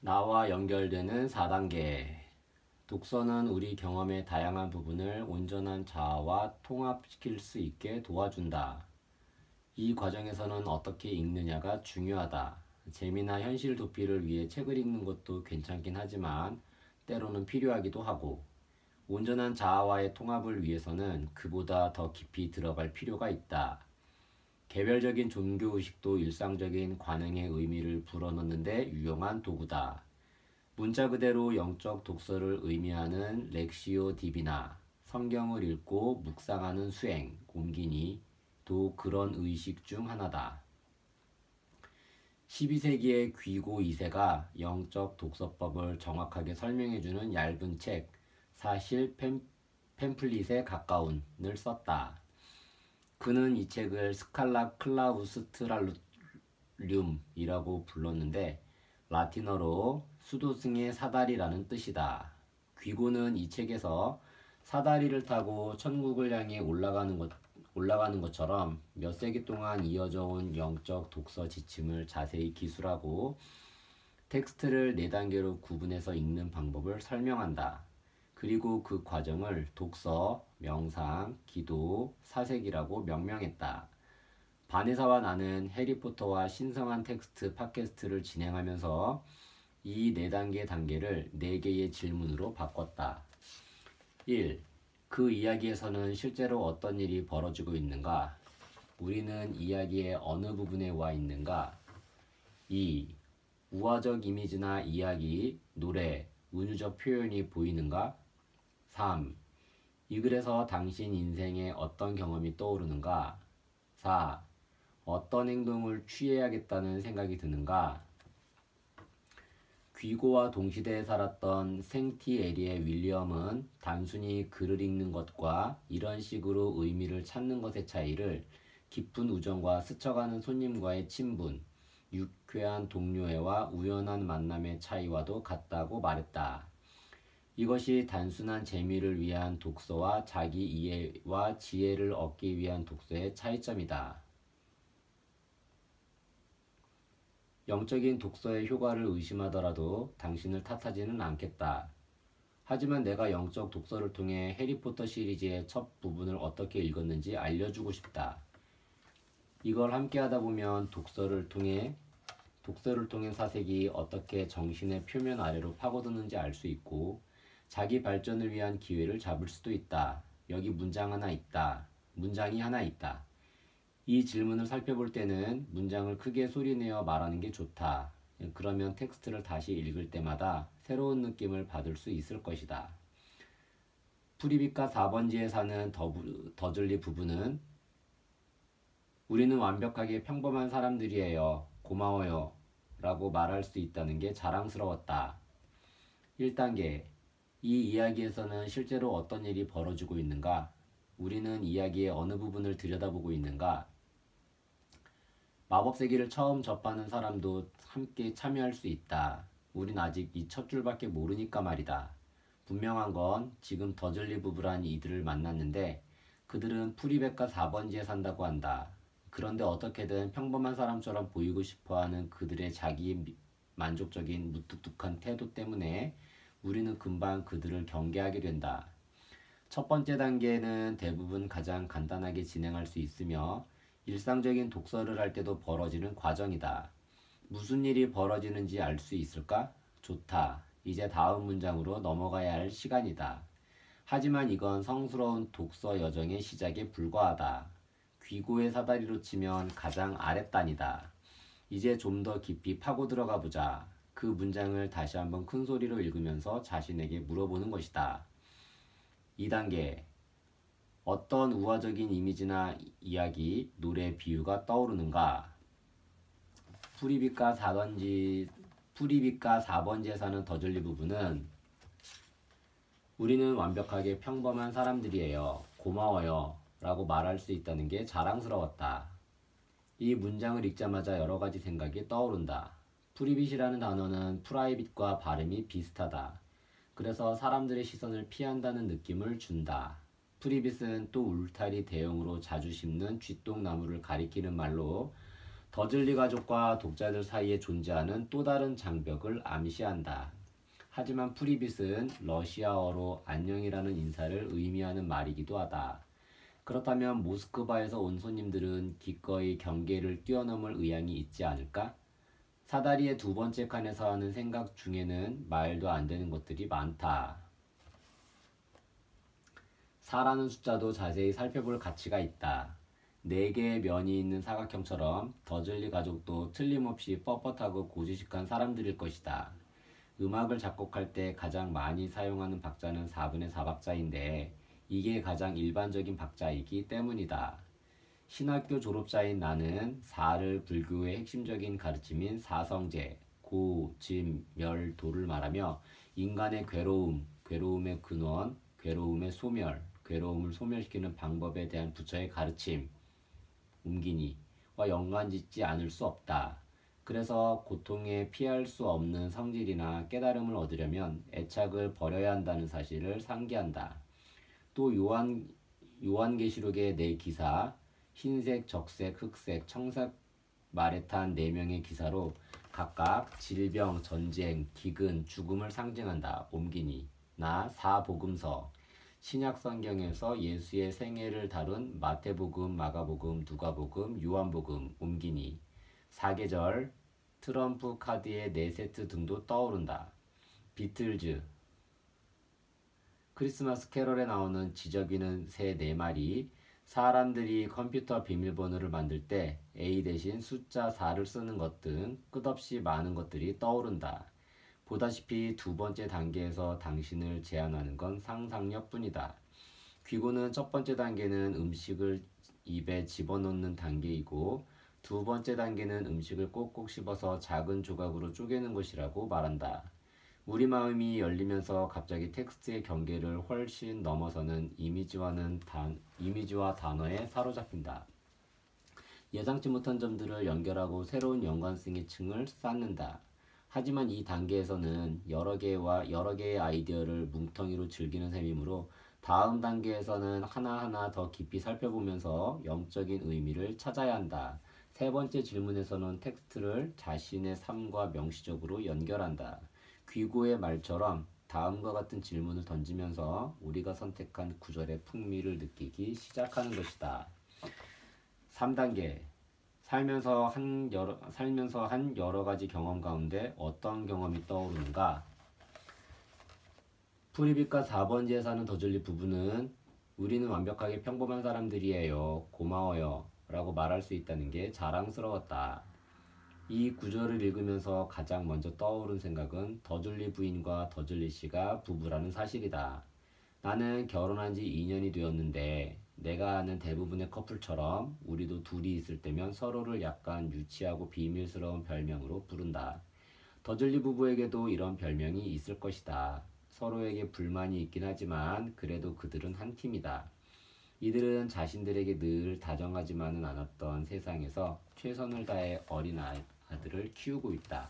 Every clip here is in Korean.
나와 연결되는 4단계. 독서는 우리 경험의 다양한 부분을 온전한 자아와 통합시킬 수 있게 도와준다. 이 과정에서는 어떻게 읽느냐가 중요하다. 재미나 현실 도피를 위해 책을 읽는 것도 괜찮긴 하지만 때로는 필요하기도 하고, 온전한 자아와의 통합을 위해서는 그보다 더 깊이 들어갈 필요가 있다. 개별적인 종교의식도 일상적인 관행의 의미를 불어넣는 데 유용한 도구다. 문자 그대로 영적 독서를 의미하는 렉시오 디비나, 성경을 읽고 묵상하는 수행, 옮기니도 그런 의식 중 하나다. 12세기의 귀고 2세가 영적 독서법을 정확하게 설명해주는 얇은 책, 사실 팸플릿에 가까운을 썼다. 그는 이 책을 스칼라 클라우스트랄륨이라고 불렀는데 라틴어로 수도승의 사다리라는 뜻이다. 귀고는 이 책에서 사다리를 타고 천국을 향해 올라가는 것처럼 몇 세기 동안 이어져 온 영적 독서 지침을 자세히 기술하고 텍스트를 4단계로 구분해서 읽는 방법을 설명한다. 그리고 그 과정을 독서, 명상, 기도, 사색이라고 명명했다. 바네사와 나는 해리포터와 신성한 텍스트 팟캐스트를 진행하면서 이 4단계 단계를 4개의 질문으로 바꿨다. 1. 그 이야기에서는 실제로 어떤 일이 벌어지고 있는가? 우리는 이야기의 어느 부분에 와 있는가? 2. 우화적 이미지나 이야기, 노래, 은유적 표현이 보이는가? 3. 이 글에서 당신 인생에 어떤 경험이 떠오르는가? 4. 어떤 행동을 취해야겠다는 생각이 드는가? 귀고와 동시대에 살았던 생티에리의 윌리엄은 단순히 글을 읽는 것과 이런 식으로 의미를 찾는 것의 차이를 깊은 우정과 스쳐가는 손님과의 친분, 유쾌한 동료애와 우연한 만남의 차이와도 같다고 말했다. 이것이 단순한 재미를 위한 독서와 자기 이해와 지혜를 얻기 위한 독서의 차이점이다. 영적인 독서의 효과를 의심하더라도 당신을 탓하지는 않겠다. 하지만 내가 영적 독서를 통해 해리포터 시리즈의 첫 부분을 어떻게 읽었는지 알려주고 싶다. 이걸 함께 하다 보면 독서를 통해 사색이 어떻게 정신의 표면 아래로 파고드는지 알 수 있고 자기 발전을 위한 기회를 잡을 수도 있다. 여기 문장이 하나 있다. 이 질문을 살펴볼 때는 문장을 크게 소리내어 말하는 게 좋다. 그러면 텍스트를 다시 읽을 때마다 새로운 느낌을 받을 수 있을 것이다. 프리빗과 4번지에 사는 더즐리 부부는 우리는 완벽하게 평범한 사람들이에요. 고마워요. 라고 말할 수 있다는 게 자랑스러웠다. 1단계. 이 이야기에서는 실제로 어떤 일이 벌어지고 있는가? 우리는 이야기의 어느 부분을 들여다보고 있는가? 마법 세계를 처음 접하는 사람도 함께 참여할 수 있다. 우린 아직 이 첫 줄밖에 모르니까 말이다. 분명한 건 지금 더즐리 부부란 이들을 만났는데 그들은 프리벳과 4번지에 산다고 한다. 그런데 어떻게든 평범한 사람처럼 보이고 싶어하는 그들의 자기 만족적인 무뚝뚝한 태도 때문에 우리는 금방 그들을 경계하게 된다. 첫 번째 단계는 대부분 가장 간단하게 진행할 수 있으며 일상적인 독서를 할 때도 벌어지는 과정이다. 무슨 일이 벌어지는지 알 수 있을까? 좋다. 이제 다음 문장으로 넘어가야 할 시간이다. 하지만 이건 성스러운 독서 여정의 시작에 불과하다. 귀고의 사다리로 치면 가장 아랫단이다. 이제 좀 더 깊이 파고 들어가 보자. 그 문장을 다시 한번 큰 소리로 읽으면서 자신에게 물어보는 것이다. 2단계. 어떤 우화적인 이미지나 이야기, 노래, 비유가 떠오르는가? 프리빗과 4번지에 사는 더즐리 부부는 우리는 완벽하게 평범한 사람들이에요. 고마워요. 라고 말할 수 있다는 게 자랑스러웠다. 이 문장을 읽자마자 여러 가지 생각이 떠오른다. 프리빗이라는 단어는 프라이빗과 발음이 비슷하다. 그래서 사람들의 시선을 피한다는 느낌을 준다. 프리빗은 또 울타리 대용으로 자주 심는 쥐똥나무를 가리키는 말로 더즐리 가족과 독자들 사이에 존재하는 또 다른 장벽을 암시한다. 하지만 프리빗은 러시아어로 안녕이라는 인사를 의미하는 말이기도 하다. 그렇다면 모스크바에서 온 손님들은 기꺼이 경계를 뛰어넘을 의향이 있지 않을까? 사다리의 두 번째 칸에서 하는 생각 중에는 말도 안 되는 것들이 많다. 4라는 숫자도 자세히 살펴볼 가치가 있다. 4개의 면이 있는 사각형처럼 더즐리 가족도 틀림없이 뻣뻣하고 고지식한 사람들일 것이다. 음악을 작곡할 때 가장 많이 사용하는 박자는 4분의 4박자인데 이게 가장 일반적인 박자이기 때문이다. 신학교 졸업자인 나는 4를 불교의 핵심적인 가르침인 사성제, 고, 짐, 멸, 도를 말하며 인간의 괴로움, 괴로움의 근원, 괴로움의 소멸, 괴로움을 소멸시키는 방법에 대한 부처의 가르침, 옮기니와 연관짓지 않을 수 없다. 그래서 고통에 피할 수 없는 성질이나 깨달음을 얻으려면 애착을 버려야 한다는 사실을 상기한다. 또 요한계시록의 4기사, 흰색, 적색, 흑색, 청색 말에 탄 4명의 기사로 각각 질병, 전쟁, 기근, 죽음을 상징한다. 옮기니. 나 사복음서, 신약 성경에서 예수의 생애를 다룬 마태복음, 마가복음, 누가복음, 요한복음, 옮기니. 사계절, 트럼프 카드의 4세트 등도 떠오른다. 비틀즈, 크리스마스 캐럴에 나오는 지저귀는 새 4마리, 사람들이 컴퓨터 비밀번호를 만들 때 A 대신 숫자 4를 쓰는 것 등 끝없이 많은 것들이 떠오른다. 보다시피 두 번째 단계에서 당신을 제한하는 건 상상력뿐이다. 귀고는 첫 번째 단계는 음식을 입에 집어넣는 단계이고 두 번째 단계는 음식을 꼭꼭 씹어서 작은 조각으로 쪼개는 것이라고 말한다. 우리 마음이 열리면서 갑자기 텍스트의 경계를 훨씬 넘어서는 이미지와 단어에 사로잡힌다. 예상치 못한 점들을 연결하고 새로운 연관성의 층을 쌓는다. 하지만 이 단계에서는 여러 개의 아이디어를 뭉텅이로 즐기는 셈이므로 다음 단계에서는 하나하나 더 깊이 살펴보면서 영적인 의미를 찾아야 한다. 세 번째 질문에서는 텍스트를 자신의 삶과 명시적으로 연결한다. 귀고의 말처럼 다음과 같은 질문을 던지면서 우리가 선택한 구절의 풍미를 느끼기 시작하는 것이다. 3단계. 살면서 한 여러 가지 경험 가운데 어떤 경험이 떠오르는가? 프리빗과 4번지에 사는 더즐리 부부는 우리는 완벽하게 평범한 사람들이에요. 고마워요. 라고 말할 수 있다는 게 자랑스러웠다. 이 구절을 읽으면서 가장 먼저 떠오른 생각은 더즐리 부인과 더즐리 씨가 부부라는 사실이다. 나는 결혼한 지 2년이 되었는데 내가 아는 대부분의 커플처럼 우리도 둘이 있을 때면 서로를 약간 유치하고 비밀스러운 별명으로 부른다. 더즐리 부부에게도 이런 별명이 있을 것이다. 서로에게 불만이 있긴 하지만 그래도 그들은 한 팀이다. 이들은 자신들에게 늘 다정하지만은 않았던 세상에서 최선을 다해 어린 아들을 키우고 있다.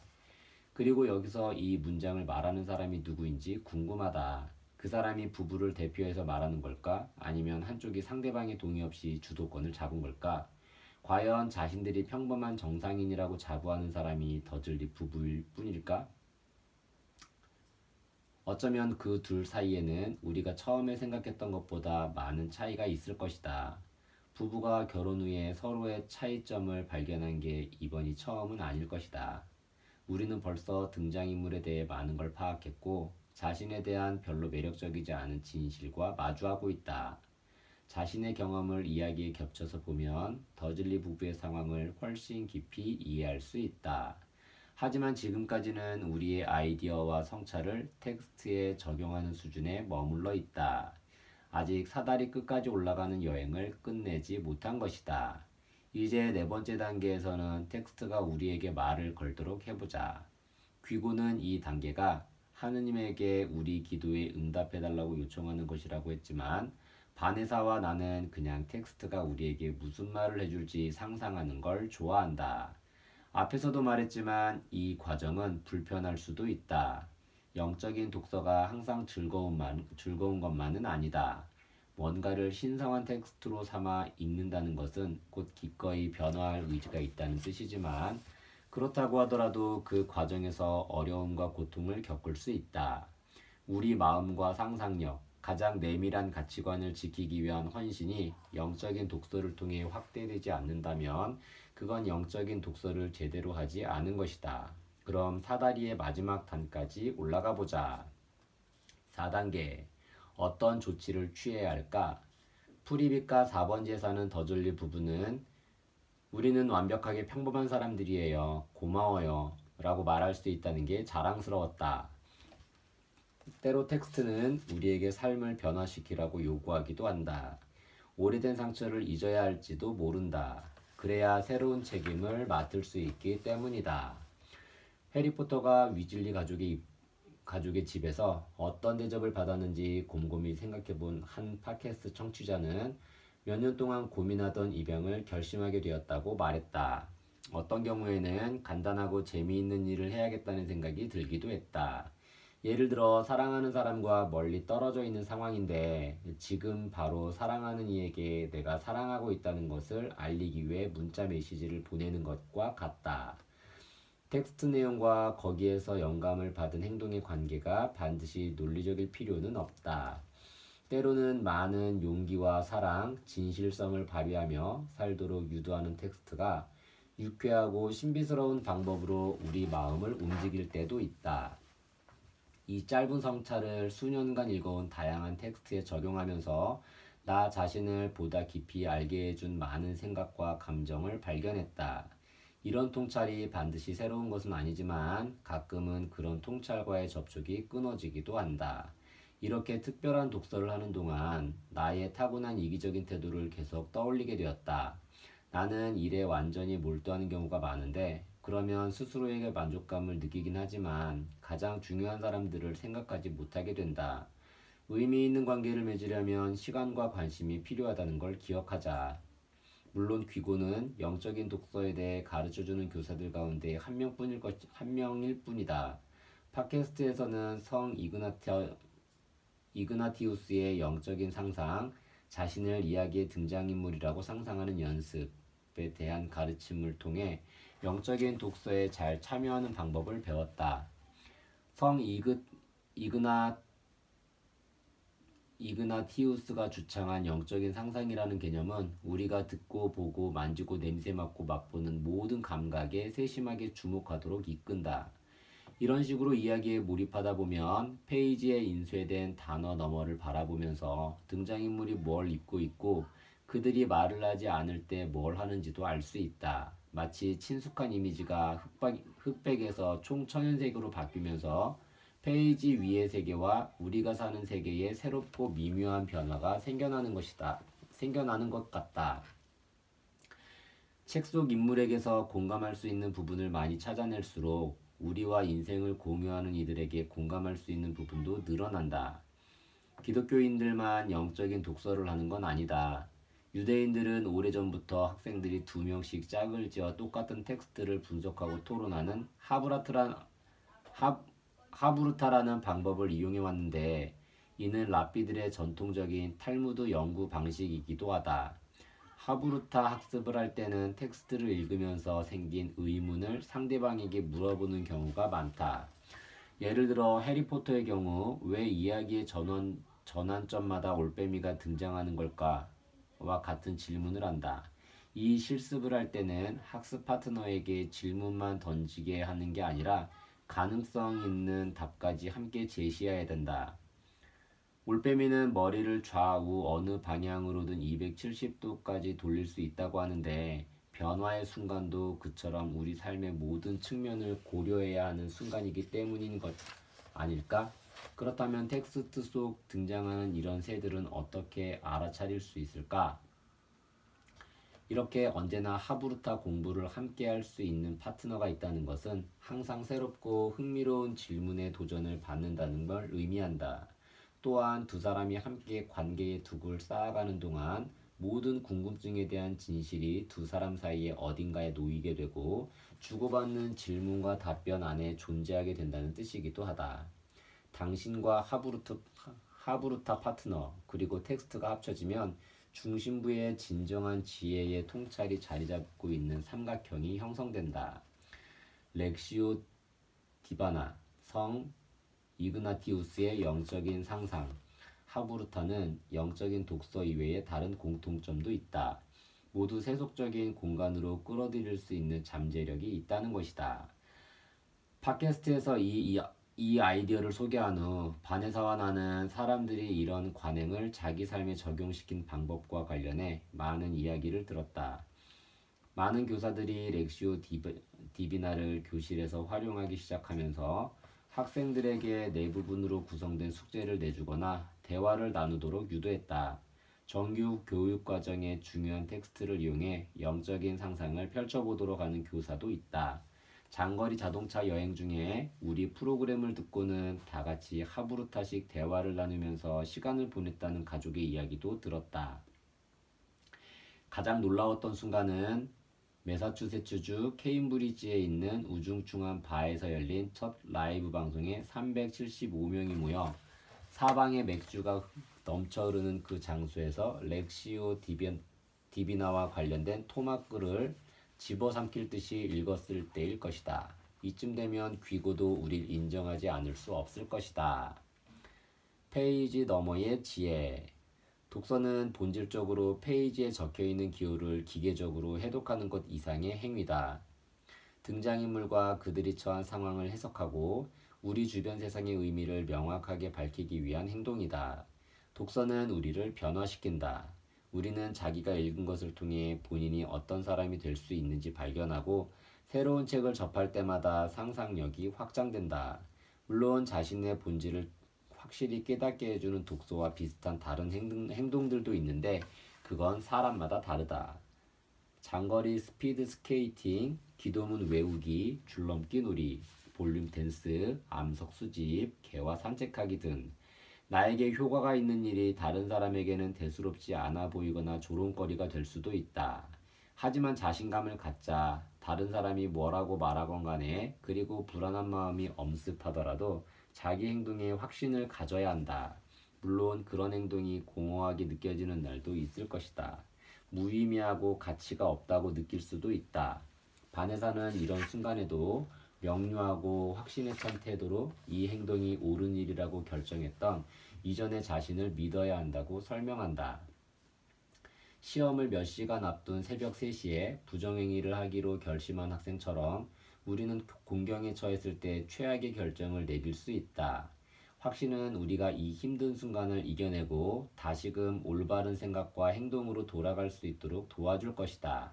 그리고 여기서 이 문장을 말하는 사람이 누구인지 궁금하다. 그 사람이 부부를 대표해서 말하는 걸까? 아니면 한쪽이 상대방의 동의 없이 주도권을 잡은 걸까? 과연 자신들이 평범한 정상인이라고 자부하는 사람이 더즐리 부부일 뿐일까? 어쩌면 그 둘 사이에는 우리가 처음에 생각했던 것보다 많은 차이가 있을 것이다. 부부가 결혼 후에 서로의 차이점을 발견한 게 이번이 처음은 아닐 것이다. 우리는 벌써 등장인물에 대해 많은 걸 파악했고 자신에 대한 별로 매력적이지 않은 진실과 마주하고 있다. 자신의 경험을 이야기에 겹쳐서 보면 더즐리 부부의 상황을 훨씬 깊이 이해할 수 있다. 하지만 지금까지는 우리의 아이디어와 성찰을 텍스트에 적용하는 수준에 머물러 있다. 아직 사다리 끝까지 올라가는 여행을 끝내지 못한 것이다. 이제 4번째 단계에서는 텍스트가 우리에게 말을 걸도록 해보자. 귀고는 이 단계가 하느님에게 우리 기도에 응답해달라고 요청하는 것이라고 했지만 바네사와 나는 그냥 텍스트가 우리에게 무슨 말을 해줄지 상상하는 걸 좋아한다. 앞에서도 말했지만 이 과정은 불편할 수도 있다. 영적인 독서가 항상 즐거운 것만은 아니다. 뭔가를 신성한 텍스트로 삼아 읽는다는 것은 곧 기꺼이 변화할 의지가 있다는 뜻이지만 그렇다고 하더라도 그 과정에서 어려움과 고통을 겪을 수 있다. 우리 마음과 상상력, 가장 내밀한 가치관을 지키기 위한 헌신이 영적인 독서를 통해 확대되지 않는다면 그건 영적인 독서를 제대로 하지 않은 것이다. 그럼 사다리의 마지막 단까지 올라가 보자. 4단계. 어떤 조치를 취해야 할까? 프리빗과 4번지에 사는 더즐리 부부는 우리는 완벽하게 평범한 사람들이에요. 고마워요. 라고 말할 수 있다는 게 자랑스러웠다. 때로 텍스트는 우리에게 삶을 변화시키라고 요구하기도 한다. 오래된 상처를 잊어야 할지도 모른다. 그래야 새로운 책임을 맡을 수 있기 때문이다. 해리포터가 위즐리 가족의 집에서 어떤 대접을 받았는지 곰곰이 생각해본 한 팟캐스트 청취자는 몇 년 동안 고민하던 입양을 결심하게 되었다고 말했다. 어떤 경우에는 간단하고 재미있는 일을 해야겠다는 생각이 들기도 했다. 예를 들어 사랑하는 사람과 멀리 떨어져 있는 상황인데 지금 바로 사랑하는 이에게 내가 사랑하고 있다는 것을 알리기 위해 문자 메시지를 보내는 것과 같다. 텍스트 내용과 거기에서 영감을 받은 행동의 관계가 반드시 논리적일 필요는 없다. 때로는 많은 용기와 사랑, 진실성을 발휘하며 살도록 유도하는 텍스트가 유쾌하고 신비스러운 방법으로 우리 마음을 움직일 때도 있다. 이 짧은 성찰을 수년간 읽어온 다양한 텍스트에 적용하면서 나 자신을 보다 깊이 알게 해준 많은 생각과 감정을 발견했다. 이런 통찰이 반드시 새로운 것은 아니지만 가끔은 그런 통찰과의 접촉이 끊어지기도 한다. 이렇게 특별한 독서를 하는 동안 나의 타고난 이기적인 태도를 계속 떠올리게 되었다. 나는 일에 완전히 몰두하는 경우가 많은데 그러면 스스로에게 만족감을 느끼긴 하지만 가장 중요한 사람들을 생각하지 못하게 된다. 의미 있는 관계를 맺으려면 시간과 관심이 필요하다는 걸 기억하자. 물론 귀고는 영적인 독서에 대해 가르쳐주는 교사들 가운데 한 명일 뿐이다. 팟캐스트에서는 성 이그나티우스의 영적인 상상, 자신을 이야기의 등장인물이라고 상상하는 연습에 대한 가르침을 통해 영적인 독서에 잘 참여하는 방법을 배웠다. 성 이그나티우스가 주창한 영적인 상상이라는 개념은 우리가 듣고 보고 만지고 냄새 맡고 맛보는 모든 감각에 세심하게 주목하도록 이끈다. 이런 식으로 이야기에 몰입하다 보면 페이지에 인쇄된 단어 너머를 바라보면서 등장인물이 뭘 입고 있고 그들이 말을 하지 않을 때 뭘 하는지도 알 수 있다. 마치 친숙한 이미지가 흑백에서 총천연색으로 바뀌면서 페이지 위의 세계와 우리가 사는 세계에 새롭고 미묘한 변화가 생겨나는 것 같다. 책 속 인물에게서 공감할 수 있는 부분을 많이 찾아낼수록 우리와 인생을 공유하는 이들에게 공감할 수 있는 부분도 늘어난다. 기독교인들만 영적인 독서를 하는 건 아니다. 유대인들은 오래전부터 학생들이 2명씩 짝을 지어 똑같은 텍스트를 분석하고 토론하는 하부르타라는 방법을 이용해 왔는데 이는 랍비들의 전통적인 탈무드 연구 방식이기도 하다. 하부르타 학습을 할 때는 텍스트를 읽으면서 생긴 의문을 상대방에게 물어보는 경우가 많다. 예를 들어 해리포터의 경우 왜 이야기의 전환점마다 올빼미가 등장하는 걸까? 와 같은 질문을 한다. 이 실습을 할 때는 학습 파트너에게 질문만 던지게 하는 게 아니라 가능성 있는 답까지 함께 제시해야 된다. 올빼미는 머리를 좌우 어느 방향으로든 270도까지 돌릴 수 있다고 하는데 변화의 순간도 그처럼 우리 삶의 모든 측면을 고려해야 하는 순간이기 때문인 것 아닐까? 그렇다면 텍스트 속 등장하는 이런 새들은 어떻게 알아차릴 수 있을까? 이렇게 언제나 하부르타 공부를 함께 할 수 있는 파트너가 있다는 것은 항상 새롭고 흥미로운 질문에 도전을 받는다는 걸 의미한다. 또한 두 사람이 함께 관계의 둑을 쌓아가는 동안 모든 궁금증에 대한 진실이 두 사람 사이에 어딘가에 놓이게 되고 주고받는 질문과 답변 안에 존재하게 된다는 뜻이기도 하다. 당신과 하브루타 파트너, 그리고 텍스트가 합쳐지면 중심부의 진정한 지혜의 통찰이 자리 잡고 있는 삼각형이 형성된다. 렉시오 디바나, 성 이그나티우스의 영적인 상상, 하브루타는 영적인 독서 이외에 다른 공통점도 있다. 모두 세속적인 공간으로 끌어들일 수 있는 잠재력이 있다는 것이다. 팟캐스트에서 이 아이디어를 소개한 후 바네사와 나는 사람들이 이런 관행을 자기 삶에 적용시킨 방법과 관련해 많은 이야기를 들었다. 많은 교사들이 렉시오 디비나를 교실에서 활용하기 시작하면서 학생들에게 네 부분으로 구성된 숙제를 내주거나 대화를 나누도록 유도했다. 정규 교육과정의 중요한 텍스트를 이용해 영적인 상상을 펼쳐보도록 하는 교사도 있다. 장거리 자동차 여행 중에 우리 프로그램을 듣고는 다 같이 하브루타식 대화를 나누면서 시간을 보냈다는 가족의 이야기도 들었다. 가장 놀라웠던 순간은 매사추세츠주 케임브리지에 있는 우중충한 바에서 열린 첫 라이브 방송에 375명이 모여 사방에 맥주가 넘쳐 흐르는 그 장소에서 렉시오 디비나와 관련된 토막글을 집어삼킬 듯이 읽었을 때일 것이다. 이쯤 되면 귀고도 우릴 인정하지 않을 수 없을 것이다. 페이지 너머의 지혜. 독서는 본질적으로 페이지에 적혀있는 기호를 기계적으로 해독하는 것 이상의 행위다. 등장인물과 그들이 처한 상황을 해석하고 우리 주변 세상의 의미를 명확하게 밝히기 위한 행동이다. 독서는 우리를 변화시킨다. 우리는 자기가 읽은 것을 통해 본인이 어떤 사람이 될 수 있는지 발견하고 새로운 책을 접할 때마다 상상력이 확장된다. 물론 자신의 본질을 확실히 깨닫게 해주는 독서와 비슷한 다른 행동들도 있는데 그건 사람마다 다르다. 장거리 스피드 스케이팅, 기도문 외우기, 줄넘기 놀이, 볼륨 댄스, 암석 수집, 개와 산책하기 등 나에게 효과가 있는 일이 다른 사람에게는 대수롭지 않아 보이거나 조롱거리가 될 수도 있다. 하지만 자신감을 갖자. 다른 사람이 뭐라고 말하건 간에 그리고 불안한 마음이 엄습하더라도 자기 행동에 확신을 가져야 한다. 물론 그런 행동이 공허하게 느껴지는 날도 있을 것이다. 무의미하고 가치가 없다고 느낄 수도 있다. 바네사는 이런 순간에도 명료하고 확신에 찬 태도로 이 행동이 옳은 일이라고 결정했던 이전의 자신을 믿어야 한다고 설명한다. 시험을 몇 시간 앞둔 새벽 3시에 부정행위를 하기로 결심한 학생처럼 우리는 공경에 처했을 때 최악의 결정을 내릴 수 있다. 확신은 우리가 이 힘든 순간을 이겨내고 다시금 올바른 생각과 행동으로 돌아갈 수 있도록 도와줄 것이다.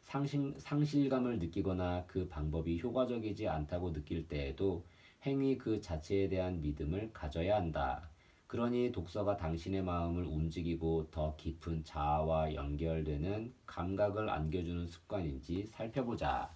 상실감을 느끼거나 그 방법이 효과적이지 않다고 느낄 때에도 행위 그 자체에 대한 믿음을 가져야 한다. 그러니 독서가 당신의 마음을 움직이고 더 깊은 자아와 연결되는 감각을 안겨주는 습관인지 살펴보자.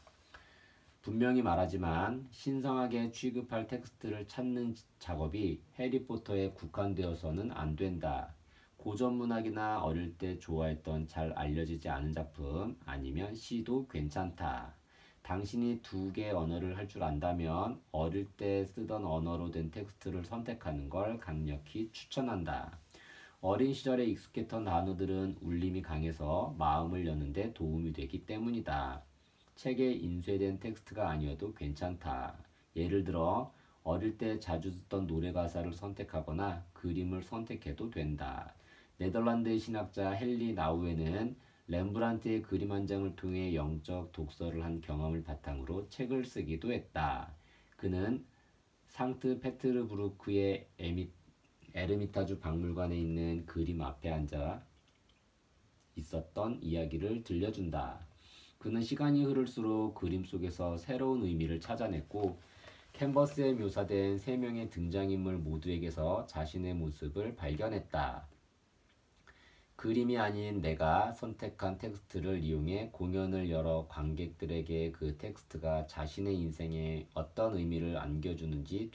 분명히 말하지만 신성하게 취급할 텍스트를 찾는 작업이 해리포터에 국한되어서는 안 된다. 고전문학이나 어릴 때 좋아했던 잘 알려지지 않은 작품 아니면 시도 괜찮다. 당신이 2개 언어를 할 줄 안다면 어릴 때 쓰던 언어로 된 텍스트를 선택하는 걸 강력히 추천한다. 어린 시절에 익숙했던 단어들은 울림이 강해서 마음을 여는데 도움이 되기 때문이다. 책에 인쇄된 텍스트가 아니어도 괜찮다. 예를 들어 어릴 때 자주 듣던 노래 가사를 선택하거나 그림을 선택해도 된다. 네덜란드의 신학자 헨리 나우에는 렘브란트의 그림 한 장을 통해 영적 독서를 한 경험을 바탕으로 책을 쓰기도 했다. 그는 상트 페테르부르크의 에르미타주 박물관에 있는 그림 앞에 앉아 있었던 이야기를 들려준다. 그는 시간이 흐를수록 그림 속에서 새로운 의미를 찾아냈고 캔버스에 묘사된 3명의 등장인물 모두에게서 자신의 모습을 발견했다. 그림이 아닌 내가 선택한 텍스트를 이용해 공연을 열어 관객들에게 그 텍스트가 자신의 인생에 어떤 의미를 안겨주는지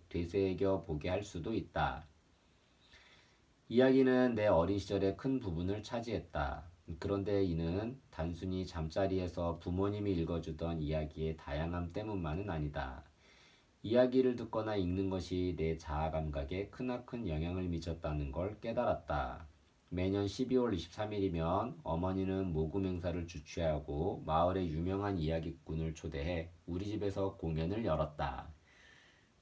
되새겨 보게 할 수도 있다. 이야기는 내 어린 시절의 큰 부분을 차지했다. 그런데 이는 단순히 잠자리에서 부모님이 읽어주던 이야기의 다양함 때문만은 아니다. 이야기를 듣거나 읽는 것이 내 자아 감각에 크나큰 영향을 미쳤다는 걸 깨달았다. 매년 12월 23일이면 어머니는 모금 행사를 주최하고 마을의 유명한 이야기꾼을 초대해 우리 집에서 공연을 열었다.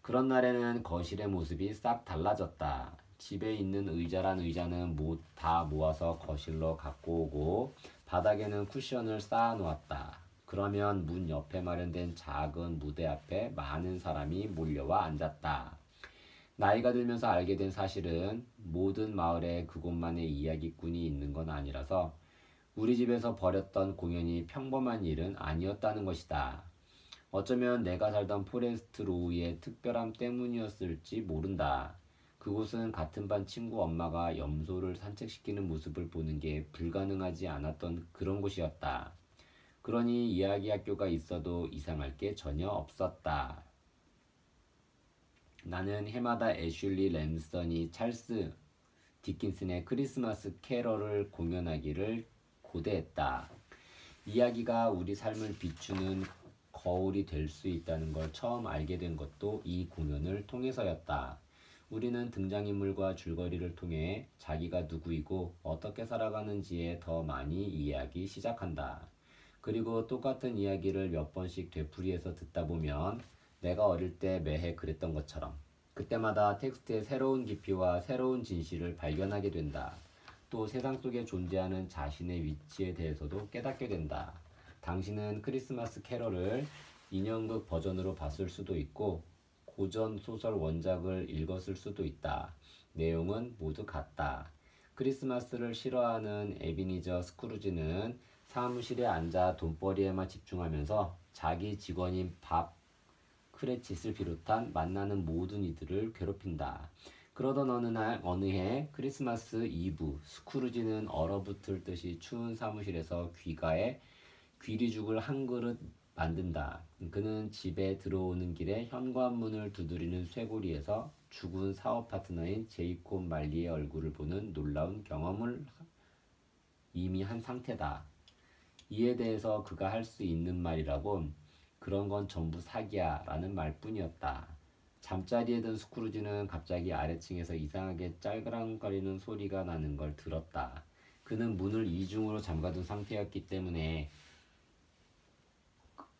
그런 날에는 거실의 모습이 싹 달라졌다. 집에 있는 의자란 의자는 다 모아서 거실로 갖고 오고 바닥에는 쿠션을 쌓아 놓았다. 그러면 문 옆에 마련된 작은 무대 앞에 많은 사람이 몰려와 앉았다. 나이가 들면서 알게 된 사실은 모든 마을에 그곳만의 이야기꾼이 있는 건 아니라서 우리 집에서 벌였던 공연이 평범한 일은 아니었다는 것이다. 어쩌면 내가 살던 포레스트 로우의 특별함 때문이었을지 모른다. 그곳은 같은 반 친구 엄마가 염소를 산책시키는 모습을 보는 게 불가능하지 않았던 그런 곳이었다. 그러니 이야기 학교가 있어도 이상할 게 전혀 없었다. 나는 해마다 애슐리 램스턴이 찰스 디킨슨의 크리스마스 캐럴을 공연하기를 고대했다. 이야기가 우리 삶을 비추는 거울이 될 수 있다는 걸 처음 알게 된 것도 이 공연을 통해서였다. 우리는 등장인물과 줄거리를 통해 자기가 누구이고 어떻게 살아가는지에 더 많이 이해하기 시작한다. 그리고 똑같은 이야기를 몇 번씩 되풀이해서 듣다 보면 내가 어릴 때 매해 그랬던 것처럼 그때마다 텍스트의 새로운 깊이와 새로운 진실을 발견하게 된다. 또 세상 속에 존재하는 자신의 위치에 대해서도 깨닫게 된다. 당신은 크리스마스 캐럴을 인형극 버전으로 봤을 수도 있고 고전 소설 원작을 읽었을 수도 있다. 내용은 모두 같다. 크리스마스를 싫어하는 에비니저 스크루지는 사무실에 앉아 돈벌이에만 집중하면서 자기 직원인 밥 크레칫을 비롯한 만나는 모든 이들을 괴롭힌다. 그러던 어느 해 크리스마스 이브 스크루지는 얼어붙을 듯이 추운 사무실에서 귀리죽을 한 그릇 만든다. 그는 집에 들어오는 길에 현관문을 두드리는 쇠고리에서 죽은 사업 파트너인 제이콥 말리의 얼굴을 보는 놀라운 경험을 이미 한 상태다. 이에 대해서 그가 할 수 있는 말이라곤 그런 건 전부 사기야 라는 말뿐이었다. 잠자리에 든 스크루지는 갑자기 아래층에서 이상하게 짤그랑거리는 소리가 나는 걸 들었다. 그는 문을 이중으로 잠가둔 상태였기 때문에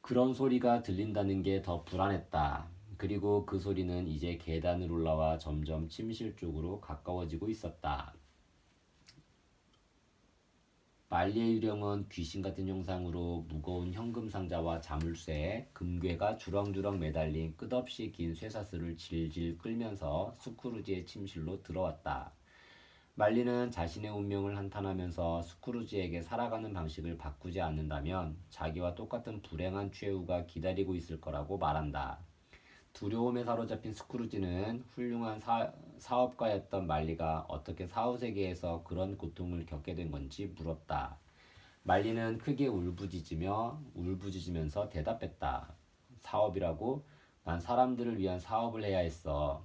그런 소리가 들린다는 게 더 불안했다. 그리고 그 소리는 이제 계단을 올라와 점점 침실 쪽으로 가까워지고 있었다. 말리의 유령은 귀신 같은 형상으로 무거운 현금 상자와 자물쇠, 금괴가 주렁주렁 매달린 끝없이 긴 쇠사슬을 질질 끌면서 스크루지의 침실로 들어왔다. 말리는 자신의 운명을 한탄하면서 스크루지에게 살아가는 방식을 바꾸지 않는다면 자기와 똑같은 불행한 최후가 기다리고 있을 거라고 말한다. 두려움에 사로잡힌 스크루지는 훌륭한 사업가였던 말리가 어떻게 사후세계에서 그런 고통을 겪게 된 건지 물었다. 말리는 크게 울부짖으면서 대답했다. 사업이라고? 난 사람들을 위한 사업을 해야 했어.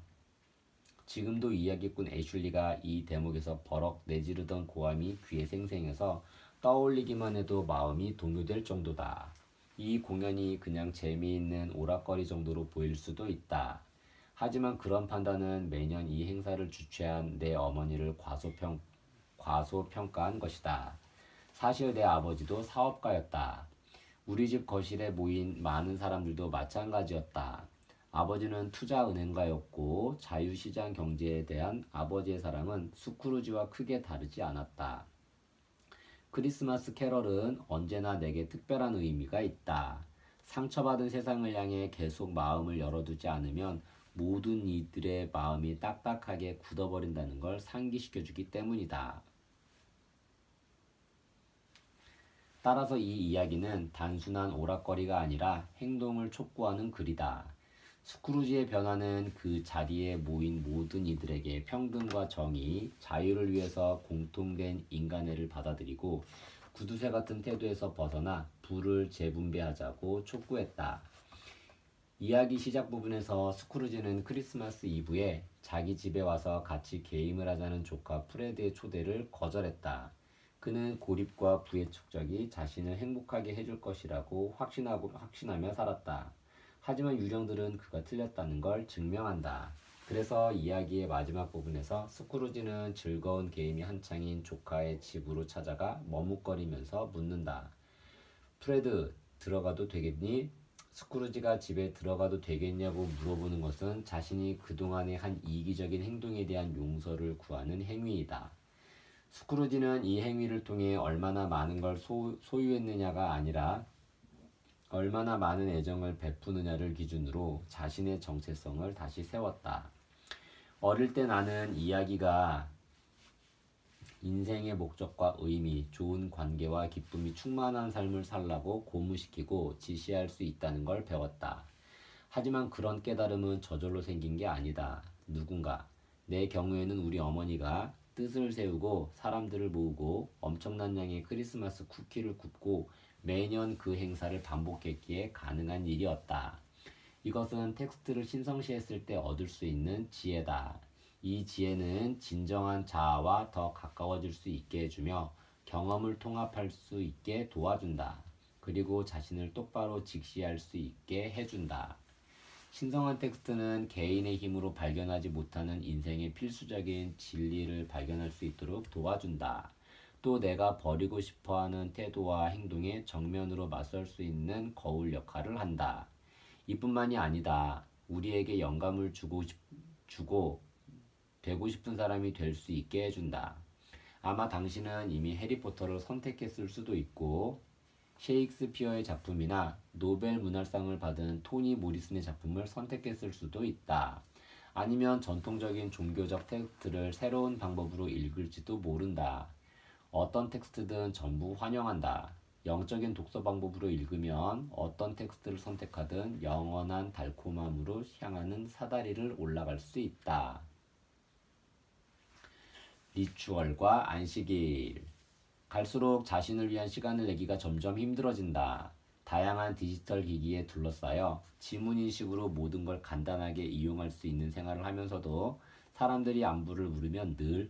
지금도 이야기꾼 애슐리가 이 대목에서 버럭 내지르던 고함이 귀에 생생해서 떠올리기만 해도 마음이 동요될 정도다. 이 공연이 그냥 재미있는 오락거리 정도로 보일 수도 있다. 하지만 그런 판단은 매년 이 행사를 주최한 내 어머니를 과소평가한 것이다. 사실 내 아버지도 사업가였다. 우리 집 거실에 모인 많은 사람들도 마찬가지였다. 아버지는 투자은행가였고 자유시장 경제에 대한 아버지의 사랑은 스크루지와 크게 다르지 않았다. 크리스마스 캐럴은 언제나 내게 특별한 의미가 있다. 상처받은 세상을 향해 계속 마음을 열어두지 않으면 모든 이들의 마음이 딱딱하게 굳어버린다는 걸 상기시켜주기 때문이다. 따라서 이 이야기는 단순한 오락거리가 아니라 행동을 촉구하는 글이다. 스크루지의 변화는 그 자리에 모인 모든 이들에게 평등과 정의, 자유를 위해서 공통된 인간애를 받아들이고 구두쇠 같은 태도에서 벗어나 부를 재분배하자고 촉구했다. 이야기 시작 부분에서 스크루지는 크리스마스 이브에 자기 집에 와서 같이 게임을 하자는 조카 프레드의 초대를 거절했다. 그는 고립과 부의 축적이 자신을 행복하게 해줄 것이라고 확신하며 살았다. 하지만 유령들은 그가 틀렸다는 걸 증명한다. 그래서 이야기의 마지막 부분에서 스크루지는 즐거운 게임이 한창인 조카의 집으로 찾아가 머뭇거리면서 묻는다. 프레드, 들어가도 되겠니? 스크루지가 집에 들어가도 되겠냐고 물어보는 것은 자신이 그동안에 한 이기적인 행동에 대한 용서를 구하는 행위이다. 스크루지는 이 행위를 통해 얼마나 많은 걸 소유했느냐가 아니라 얼마나 많은 애정을 베푸느냐를 기준으로 자신의 정체성을 다시 세웠다. 어릴 때 나는 이야기가 인생의 목적과 의미, 좋은 관계와 기쁨이 충만한 삶을 살라고 고무시키고 지시할 수 있다는 걸 배웠다. 하지만 그런 깨달음은 저절로 생긴 게 아니다. 누군가, 내 경우에는 우리 어머니가 뜻을 세우고 사람들을 모으고 엄청난 양의 크리스마스 쿠키를 굽고 매년 그 행사를 반복했기에 가능한 일이었다. 이것은 텍스트를 신성시했을 때 얻을 수 있는 지혜다. 이 지혜는 진정한 자아와 더 가까워질 수 있게 해주며 경험을 통합할 수 있게 도와준다. 그리고 자신을 똑바로 직시할 수 있게 해준다. 신성한 텍스트는 개인의 힘으로 발견하지 못하는 인생의 필수적인 진리를 발견할 수 있도록 도와준다. 또 내가 버리고 싶어하는 태도와 행동에 정면으로 맞설 수 있는 거울 역할을 한다. 이뿐만이 아니다. 우리에게 영감을 주고 되고 싶은 사람이 될 수 있게 해준다. 아마 당신은 이미 해리포터를 선택했을 수도 있고 셰익스피어의 작품이나 노벨 문학상을 받은 토니 모리슨의 작품을 선택했을 수도 있다. 아니면 전통적인 종교적 텍스트를 새로운 방법으로 읽을지도 모른다. 어떤 텍스트든 전부 환영한다. 영적인 독서 방법으로 읽으면 어떤 텍스트를 선택하든 영원한 달콤함으로 향하는 사다리를 올라갈 수 있다. 리추얼과 안식일. 갈수록 자신을 위한 시간을 내기가 점점 힘들어진다. 다양한 디지털 기기에 둘러싸여 지문인식으로 모든 걸 간단하게 이용할 수 있는 생활을 하면서도 사람들이 안부를 물으면 늘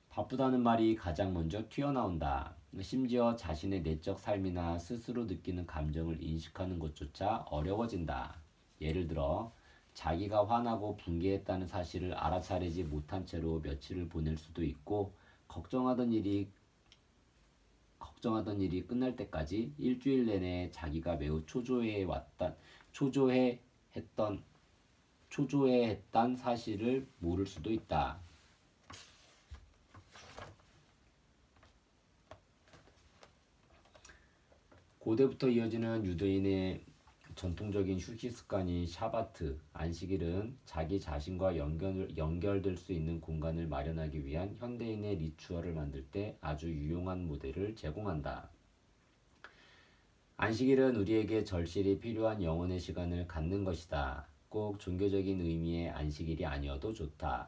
바쁘다는 말이 가장 먼저 튀어나온다. 심지어 자신의 내적 삶이나 스스로 느끼는 감정을 인식하는 것조차 어려워진다. 예를 들어 자기가 화나고 분개했다는 사실을 알아차리지 못한 채로 며칠을 보낼 수도 있고 걱정하던 일이 끝날 때까지 일주일 내내 자기가 매우 초조해했단 사실을 모를 수도 있다. 고대부터 이어지는 유대인의 전통적인 휴식 습관인 샤바트, 안식일은 자기 자신과 연결될 수 있는 공간을 마련하기 위한 현대인의 리추얼을 만들 때 아주 유용한 모델을 제공한다. 안식일은 우리에게 절실히 필요한 영혼의 시간을 갖는 것이다. 꼭 종교적인 의미의 안식일이 아니어도 좋다.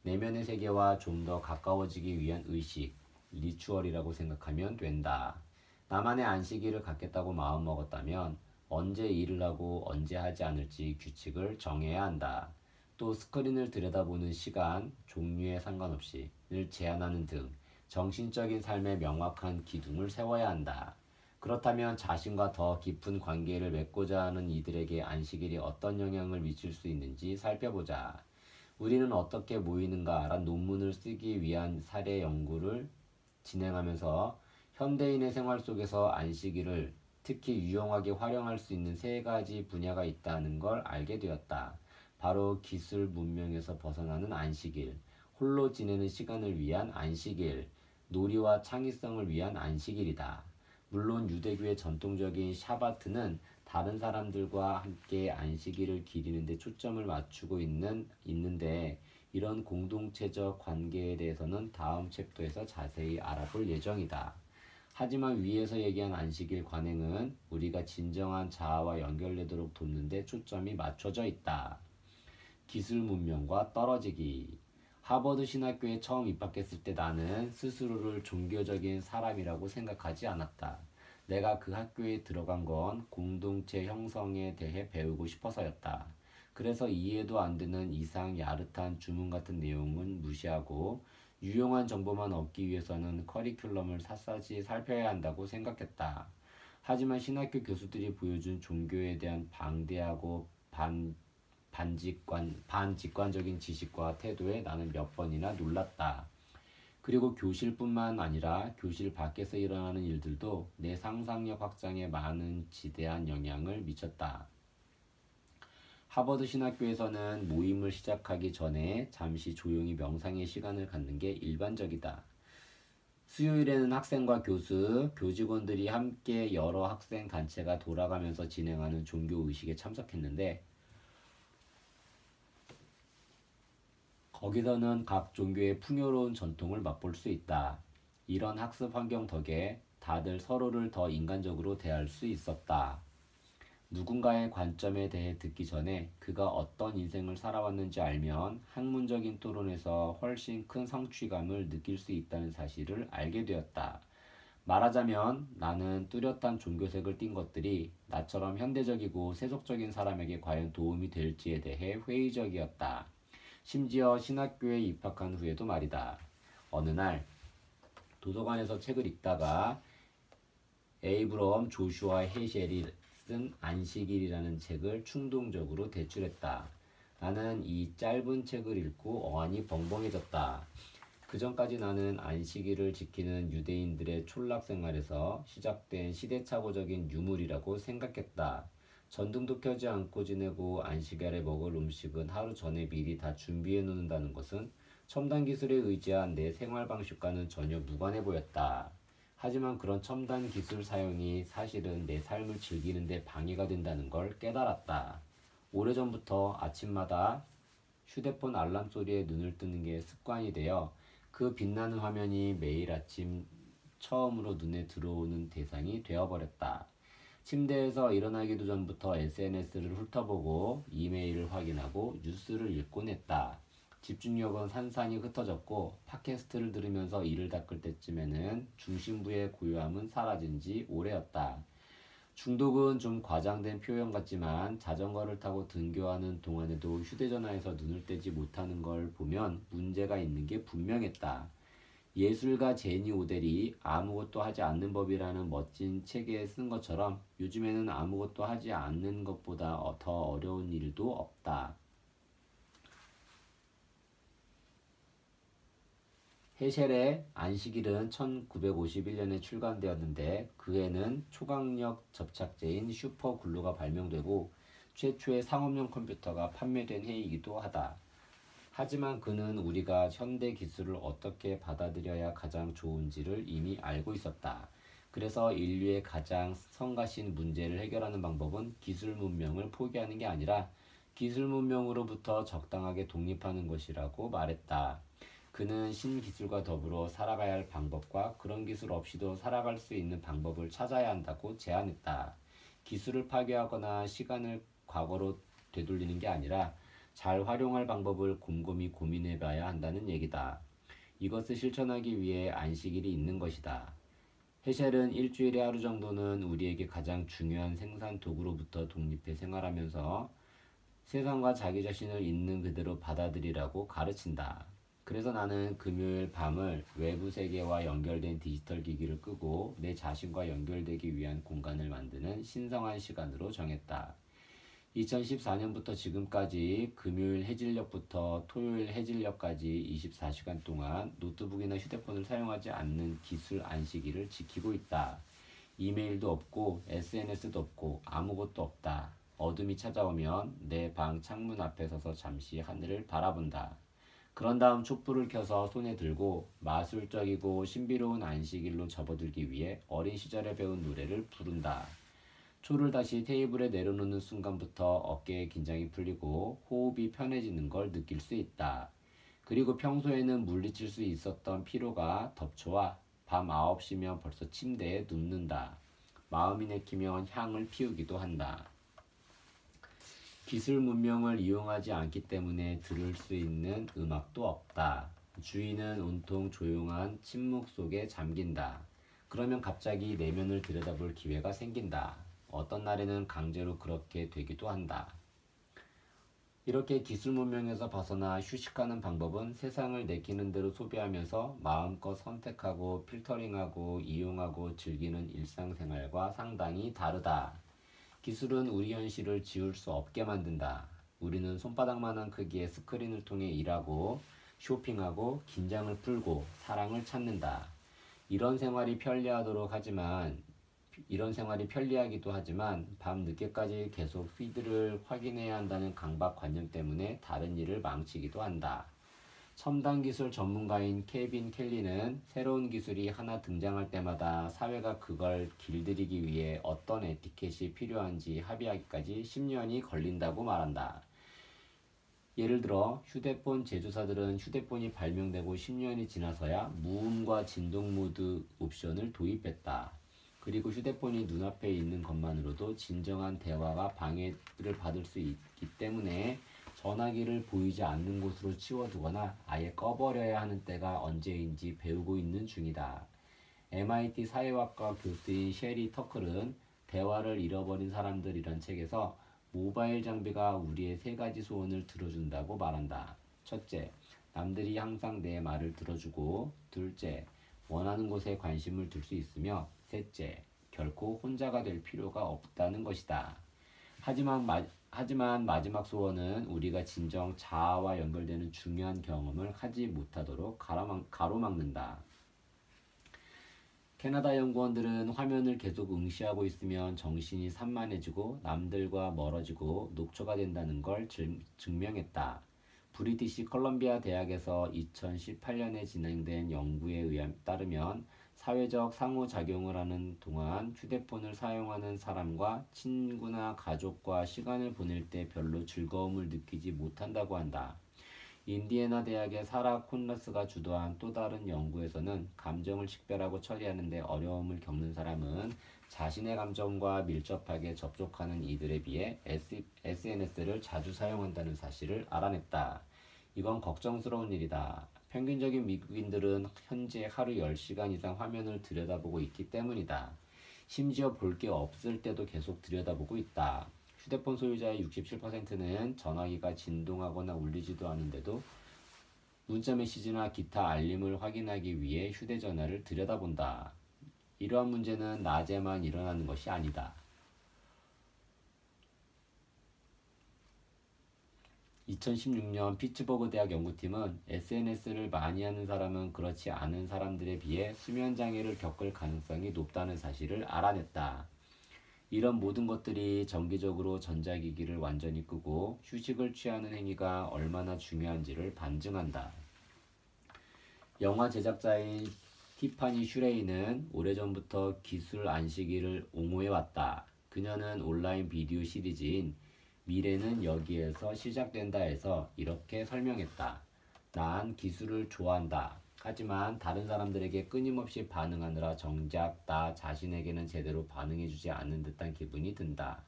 내면의 세계와 좀 더 가까워지기 위한 의식, 리추얼이라고 생각하면 된다. 나만의 안식일을 갖겠다고 마음먹었다면 언제 일을 하고 언제 하지 않을지 규칙을 정해야 한다. 또 스크린을 들여다보는 시간, 종류에 상관없이 늘 제한하는 등 정신적인 삶에 명확한 기둥을 세워야 한다. 그렇다면 자신과 더 깊은 관계를 맺고자 하는 이들에게 안식일이 어떤 영향을 미칠 수 있는지 살펴보자. 우리는 어떻게 모이는가란 논문을 쓰기 위한 사례 연구를 진행하면서 현대인의 생활 속에서 안식일을 특히 유용하게 활용할 수 있는 세 가지 분야가 있다는 걸 알게 되었다. 바로 기술 문명에서 벗어나는 안식일, 홀로 지내는 시간을 위한 안식일, 놀이와 창의성을 위한 안식일이다. 물론 유대교의 전통적인 샤바트는 다른 사람들과 함께 안식일을 기리는 데 초점을 맞추고 있는데 이런 공동체적 관계에 대해서는 다음 챕터에서 자세히 알아볼 예정이다. 하지만 위에서 얘기한 안식일 관행은 우리가 진정한 자아와 연결되도록 돕는 데 초점이 맞춰져 있다. 기술 문명과 떨어지기. 하버드 신학교에 처음 입학했을 때 나는 스스로를 종교적인 사람이라고 생각하지 않았다. 내가 그 학교에 들어간 건 공동체 형성에 대해 배우고 싶어서였다. 그래서 이해도 안 되는 이상 야릇한 주문 같은 내용은 무시하고 유용한 정보만 얻기 위해서는 커리큘럼을 샅샅이 살펴야 한다고 생각했다. 하지만 신학교 교수들이 보여준 종교에 대한 방대하고 반직관적인 지식과 태도에 나는 몇 번이나 놀랐다. 그리고 교실뿐만 아니라 교실 밖에서 일어나는 일들도 내 상상력 확장에 많은 지대한 영향을 미쳤다. 하버드 신학교에서는 모임을 시작하기 전에 잠시 조용히 명상의 시간을 갖는 게 일반적이다. 수요일에는 학생과 교수, 교직원들이 함께 여러 학생 단체가 돌아가면서 진행하는 종교 의식에 참석했는데 거기서는 각 종교의 풍요로운 전통을 맛볼 수 있다. 이런 학습 환경 덕에 다들 서로를 더 인간적으로 대할 수 있었다. 누군가의 관점에 대해 듣기 전에 그가 어떤 인생을 살아왔는지 알면 학문적인 토론에서 훨씬 큰 성취감을 느낄 수 있다는 사실을 알게 되었다. 말하자면 나는 뚜렷한 종교색을 띤 것들이 나처럼 현대적이고 세속적인 사람에게 과연 도움이 될지에 대해 회의적이었다. 심지어 신학교에 입학한 후에도 말이다. 어느 날 도서관에서 책을 읽다가 에이브럼 조슈아 헤셸이 쓴 안식일이라는 책을 충동적으로 대출했다. 나는 이 짧은 책을 읽고 어안이 벙벙해졌다. 그전까지 나는 안식일을 지키는 유대인들의 촌락 생활에서 시작된 시대착오적인 유물이라고 생각했다. 전등도 켜지 않고 지내고 안식일에 먹을 음식은 하루 전에 미리 다 준비해 놓는다는 것은 첨단 기술에 의지한 내 생활 방식과는 전혀 무관해 보였다. 하지만 그런 첨단 기술 사용이 사실은 내 삶을 즐기는 데 방해가 된다는 걸 깨달았다. 오래전부터 아침마다 휴대폰 알람 소리에 눈을 뜨는 게 습관이 되어 그 빛나는 화면이 매일 아침 처음으로 눈에 들어오는 대상이 되어버렸다. 침대에서 일어나기도 전부터 SNS를 훑어보고 이메일을 확인하고 뉴스를 읽곤 했다. 집중력은 산산이 흩어졌고 팟캐스트를 들으면서 이를 닦을 때쯤에는 중심부의 고요함은 사라진 지 오래였다. 중독은 좀 과장된 표현 같지만 자전거를 타고 등교하는 동안에도 휴대전화에서 눈을 떼지 못하는 걸 보면 문제가 있는 게 분명했다. 예술가 제니 오델이 아무것도 하지 않는 법이라는 멋진 책에 쓴 것처럼 요즘에는 아무것도 하지 않는 것보다 더 어려운 일도 없다. 헤셸의 안식일은 1951년에 출간되었는데 그 해는 초강력 접착제인 슈퍼글루가 발명되고 최초의 상업용 컴퓨터가 판매된 해이기도 하다. 하지만 그는 우리가 현대 기술을 어떻게 받아들여야 가장 좋은지를 이미 알고 있었다. 그래서 인류의 가장 성가신 문제를 해결하는 방법은 기술 문명을 포기하는 게 아니라 기술 문명으로부터 적당하게 독립하는 것이라고 말했다. 그는 신기술과 더불어 살아가야 할 방법과 그런 기술 없이도 살아갈 수 있는 방법을 찾아야 한다고 제안했다. 기술을 파괴하거나 시간을 과거로 되돌리는 게 아니라 잘 활용할 방법을 곰곰이 고민해 봐야 한다는 얘기다. 이것을 실천하기 위해 안식일이 있는 것이다. 헤셸은 일주일에 하루 정도는 우리에게 가장 중요한 생산 도구로부터 독립해 생활하면서 세상과 자기 자신을 있는 그대로 받아들이라고 가르친다. 그래서 나는 금요일 밤을 외부 세계와 연결된 디지털 기기를 끄고 내 자신과 연결되기 위한 공간을 만드는 신성한 시간으로 정했다. 2014년부터 지금까지 금요일 해질녘부터 토요일 해질녘까지 24시간 동안 노트북이나 휴대폰을 사용하지 않는 기술 안식일을 지키고 있다. 이메일도 없고 SNS도 없고 아무것도 없다. 어둠이 찾아오면 내 방 창문 앞에 서서 잠시 하늘을 바라본다. 그런 다음 촛불을 켜서 손에 들고 마술적이고 신비로운 안식일로 접어들기 위해 어린 시절에 배운 노래를 부른다. 초를 다시 테이블에 내려놓는 순간부터 어깨의 긴장이 풀리고 호흡이 편해지는 걸 느낄 수 있다. 그리고 평소에는 물리칠 수 있었던 피로가 덮쳐와 밤 9시면 벌써 침대에 눕는다. 마음이 내키면 향을 피우기도 한다. 기술 문명을 이용하지 않기 때문에 들을 수 있는 음악도 없다. 주인은 온통 조용한 침묵 속에 잠긴다. 그러면 갑자기 내면을 들여다볼 기회가 생긴다. 어떤 날에는 강제로 그렇게 되기도 한다. 이렇게 기술 문명에서 벗어나 휴식하는 방법은 세상을 내키는 대로 소비하면서 마음껏 선택하고 필터링하고 이용하고 즐기는 일상생활과 상당히 다르다. 기술은 우리 현실을 지울 수 없게 만든다. 우리는 손바닥만한 크기의 스크린을 통해 일하고 쇼핑하고 긴장을 풀고 사랑을 찾는다. 이런 생활이 편리하도록 하지만 이런 생활이 편리하기도 하지만 밤 늦게까지 계속 피드를 확인해야 한다는 강박관념 때문에 다른 일을 망치기도 한다. 첨단 기술 전문가인 케빈 켈리는 새로운 기술이 하나 등장할 때마다 사회가 그걸 길들이기 위해 어떤 에티켓이 필요한지 합의하기까지 10년이 걸린다고 말한다. 예를 들어 휴대폰 제조사들은 휴대폰이 발명되고 10년이 지나서야 무음과 진동 모드 옵션을 도입했다. 그리고 휴대폰이 눈앞에 있는 것만으로도 진정한 대화가 방해를 받을 수 있기 때문에 전화기를 보이지 않는 곳으로 치워두거나 아예 꺼버려야 하는 때가 언제인지 배우고 있는 중이다. MIT 사회학과 교수인 셰리 터클은 대화를 잃어버린 사람들이란 책에서 모바일 장비가 우리의 세 가지 소원을 들어준다고 말한다. 첫째, 남들이 항상 내 말을 들어주고, 둘째, 원하는 곳에 관심을 둘 수 있으며, 셋째, 결코 혼자가 될 필요가 없다는 것이다. 하지만 마지막 소원은 우리가 진정 자아와 연결되는 중요한 경험을 하지 못하도록 가로막는다. 캐나다 연구원들은 화면을 계속 응시하고 있으면 정신이 산만해지고 남들과 멀어지고 녹초가 된다는 걸 증명했다. 브리티시 컬럼비아 대학에서 2018년에 진행된 연구에 따르면 사회적 상호작용을 하는 동안 휴대폰을 사용하는 사람과 친구나 가족과 시간을 보낼 때 별로 즐거움을 느끼지 못한다고 한다. 인디애나 대학의 사라 콘라스가 주도한 또 다른 연구에서는 감정을 식별하고 처리하는 데 어려움을 겪는 사람은 자신의 감정과 밀접하게 접촉하는 이들에 비해 SNS를 자주 사용한다는 사실을 알아냈다. 이건 걱정스러운 일이다. 평균적인 미국인들은 현재 하루 10시간 이상 화면을 들여다보고 있기 때문이다. 심지어 볼 게 없을 때도 계속 들여다보고 있다. 휴대폰 소유자의 67%는 전화기가 진동하거나 울리지도 않은데도 문자 메시지나 기타 알림을 확인하기 위해 휴대전화를 들여다본다. 이러한 문제는 낮에만 일어나는 것이 아니다. 2016년 피츠버그 대학 연구팀은 SNS를 많이 하는 사람은 그렇지 않은 사람들에 비해 수면 장애를 겪을 가능성이 높다는 사실을 알아냈다. 이런 모든 것들이 정기적으로 전자기기를 완전히 끄고 휴식을 취하는 행위가 얼마나 중요한지를 반증한다. 영화 제작자인 티파니 슈레이는 오래전부터 기술 안식일을 옹호해왔다. 그녀는 온라인 비디오 시리즈인 미래는 여기에서 시작된다에서 이렇게 설명했다. 난 기술을 좋아한다. 하지만 다른 사람들에게 끊임없이 반응하느라 정작 나 자신에게는 제대로 반응해주지 않는 듯한 기분이 든다.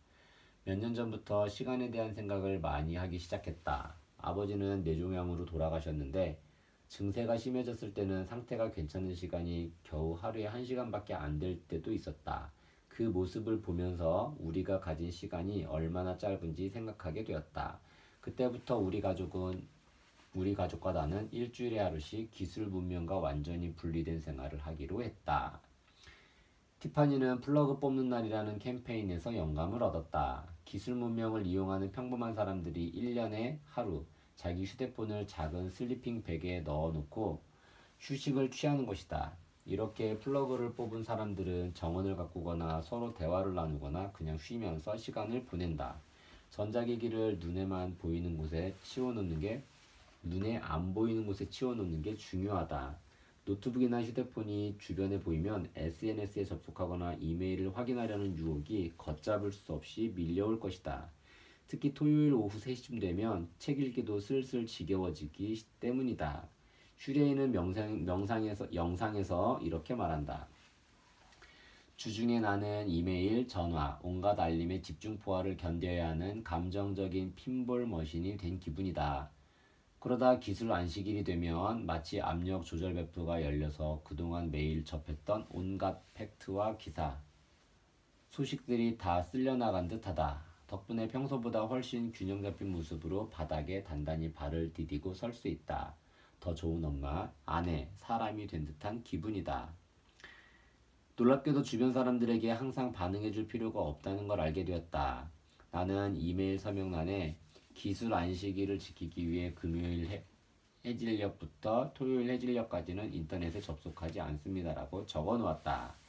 몇 년 전부터 시간에 대한 생각을 많이 하기 시작했다. 아버지는 뇌종양으로 돌아가셨는데 증세가 심해졌을 때는 상태가 괜찮은 시간이 겨우 하루에 1시간밖에 안 될 때도 있었다. 그 모습을 보면서 우리가 가진 시간이 얼마나 짧은지 생각하게 되었다. 그때부터 우리 가족과 나는 일주일에 하루씩 기술 문명과 완전히 분리된 생활을 하기로 했다. 티파니는 플러그 뽑는 날이라는 캠페인에서 영감을 얻었다. 기술 문명을 이용하는 평범한 사람들이 1년에 하루 자기 휴대폰을 작은 슬리핑 백에 넣어놓고 휴식을 취하는 것이다. 이렇게 플러그를 뽑은 사람들은 정원을 가꾸거나 서로 대화를 나누거나 그냥 쉬면서 시간을 보낸다. 전자기기를 눈에 안 보이는 곳에 치워놓는 게 중요하다. 노트북이나 휴대폰이 주변에 보이면 SNS에 접속하거나 이메일을 확인하려는 유혹이 걷잡을 수 없이 밀려올 것이다. 특히 토요일 오후 3시쯤 되면 책 읽기도 슬슬 지겨워지기 때문이다. 슈레이는 영상에서 이렇게 말한다. 주중에 나는 이메일, 전화, 온갖 알림의 집중 포화를 견뎌야 하는 감정적인 핀볼 머신이 된 기분이다. 그러다 기술 안식일이 되면 마치 압력 조절 배프가 열려서 그동안 매일 접했던 온갖 팩트와 기사, 소식들이 다 쓸려나간 듯하다. 덕분에 평소보다 훨씬 균형 잡힌 모습으로 바닥에 단단히 발을 디디고 설 수 있다. 더 좋은 엄마, 아내, 사람이 된 듯한 기분이다. 놀랍게도 주변 사람들에게 항상 반응해줄 필요가 없다는 걸 알게 되었다. 나는 이메일 서명란에 기술 안식일을 지키기 위해 금요일 해질녘부터 토요일 해질녘까지는 인터넷에 접속하지 않습니다라고 적어 놓았다.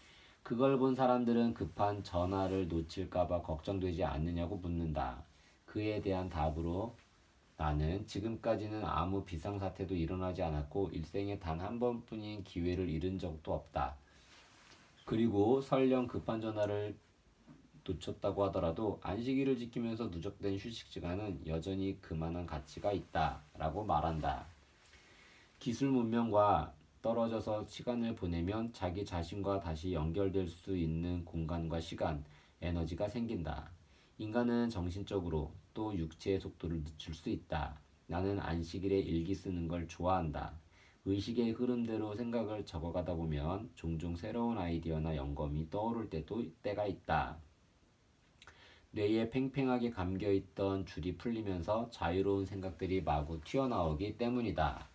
그걸 본 사람들은 급한 전화를 놓칠까봐 걱정되지 않느냐고 묻는다. 그에 대한 답으로 나는 지금까지는 아무 비상사태도 일어나지 않았고 일생에 단 한 번뿐인 기회를 잃은 적도 없다. 그리고 설령 급한 전화를 놓쳤다고 하더라도 안식일을 지키면서 누적된 휴식 시간은 여전히 그만한 가치가 있다 라고 말한다. 기술 문명과 떨어져서 시간을 보내면 자기 자신과 다시 연결될 수 있는 공간과 시간, 에너지가 생긴다. 인간은 정신적으로 또 육체의 속도를 늦출 수 있다. 나는 안식일에 일기 쓰는 걸 좋아한다. 의식의 흐름대로 생각을 적어가다 보면 종종 새로운 아이디어나 영감이 떠오를 때가 있다. 뇌에 팽팽하게 감겨있던 줄이 풀리면서 자유로운 생각들이 마구 튀어나오기 때문이다.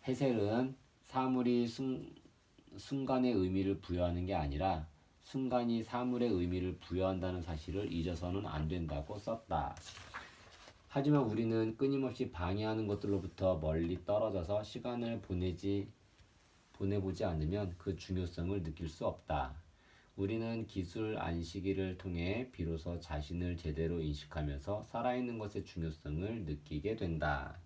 헤셀은 사물이 순간의 의미를 부여하는 게 아니라 순간이 사물의 의미를 부여한다는 사실을 잊어서는 안 된다고 썼다. 하지만 우리는 끊임없이 방해하는 것들로부터 멀리 떨어져서 시간을 보내보지 않으면 그 중요성을 느낄 수 없다. 우리는 기술 안식일을 통해 비로소 자신을 제대로 인식하면서 살아있는 것의 중요성을 느끼게 된다.